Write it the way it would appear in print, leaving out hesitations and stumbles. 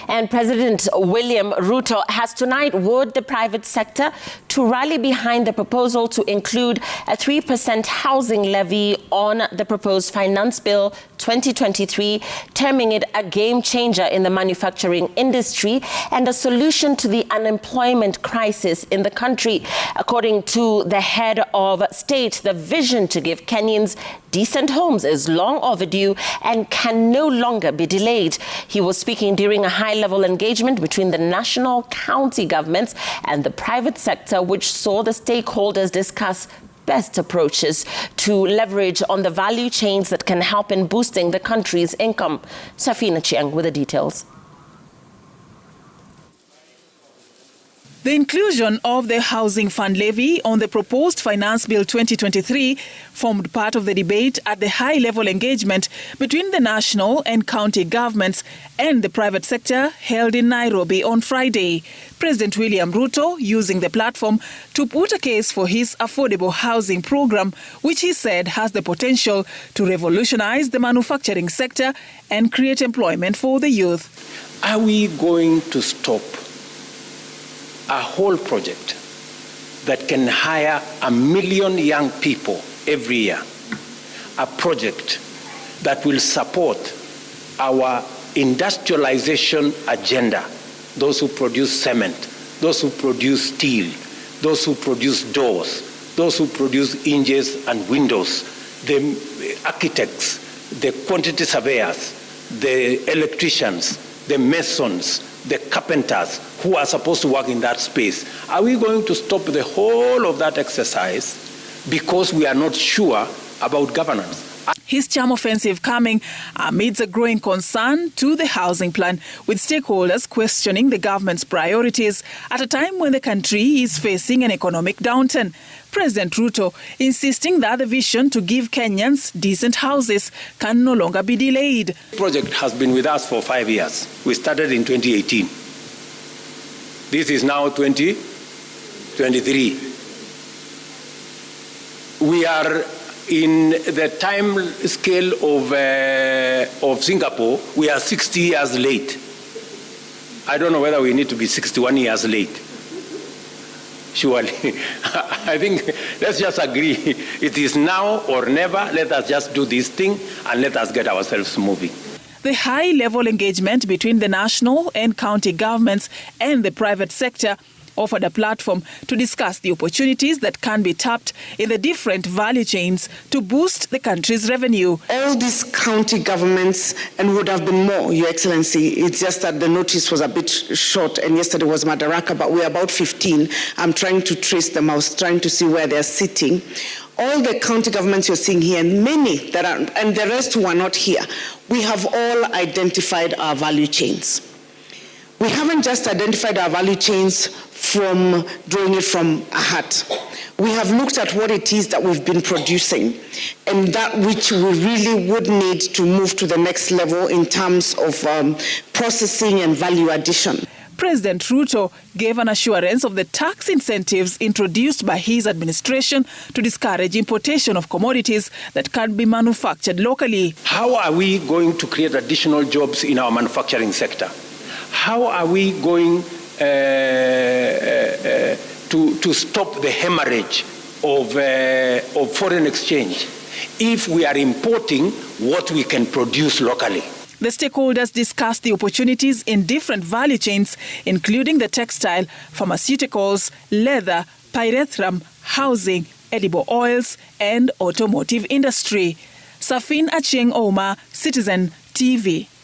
And President William Ruto has tonight warned the private sector to rally behind the proposal to include a 3% housing levy on the proposed Finance Bill 2023, terming it a game changer in the manufacturing industry and a solution to the unemployment crisis in the country. According to the head of state, the vision to give Kenyans decent homes is long overdue and can no longer be delayed. He was speaking during a high-level engagement between the national, county governments and the private sector, which saw the stakeholders discuss best approaches to leverage on the value chains that can help in boosting the country's income. Safina Chiang with the details. The inclusion of the Housing Fund levy on the proposed Finance Bill 2023 formed part of the debate at the high-level engagement between the national and county governments and the private sector held in Nairobi on Friday. President William Ruto using the platform to put a case for his affordable housing program, which he said has the potential to revolutionize the manufacturing sector and create employment for the youth. Are we going to stop a whole project that can hire 1 million young people every year, a project that will support our industrialization agenda, those who produce cement, those who produce steel, those who produce doors, those who produce hinges and windows, the architects, the quantity surveyors, the electricians, the masons, the carpenters who are supposed to work in that space? Are we going to stop the whole of that exercise because we are not sure about governance? His charm offensive coming amidst a growing concern to the housing plan, with stakeholders questioning the government's priorities at a time when the country is facing an economic downturn. President Ruto insisting that the vision to give Kenyans decent houses can no longer be delayed. The project has been with us for 5 years. We started in 2018. This is now 2023. We are in the time scale of Singapore. We are 60 years late. I don't know whether we need to be 61 years late. Surely. I think let's just agree. It is now or never. Let us just do this thing and let us get ourselves moving. The high-level engagement between the national and county governments and the private sector offered a platform to discuss the opportunities that can be tapped in the different value chains to boost the country's revenue. All these county governments, and would have been more, Your Excellency, it's just that the notice was a bit short, and yesterday was Madaraka, but we're about 15. I'm trying to trace them. I was trying to see where they're sitting. All the county governments you're seeing here, and many that are, and the rest who are not here, we have all identified our value chains. We haven't just identified our value chains from drawing it from a hat. We have looked at what it is that we've been producing and that which we really would need to move to the next level in terms of processing and value addition. President Ruto gave an assurance of the tax incentives introduced by his administration to discourage importation of commodities that can be manufactured locally. How are we going to create additional jobs in our manufacturing sector? How are we going to stop the hemorrhage of foreign exchange if we are importing what we can produce locally? The stakeholders discussed the opportunities in different value chains, including the textile, pharmaceuticals, leather, pyrethrum, housing, edible oils, and automotive industry. Safina Chiang, Citizen TV.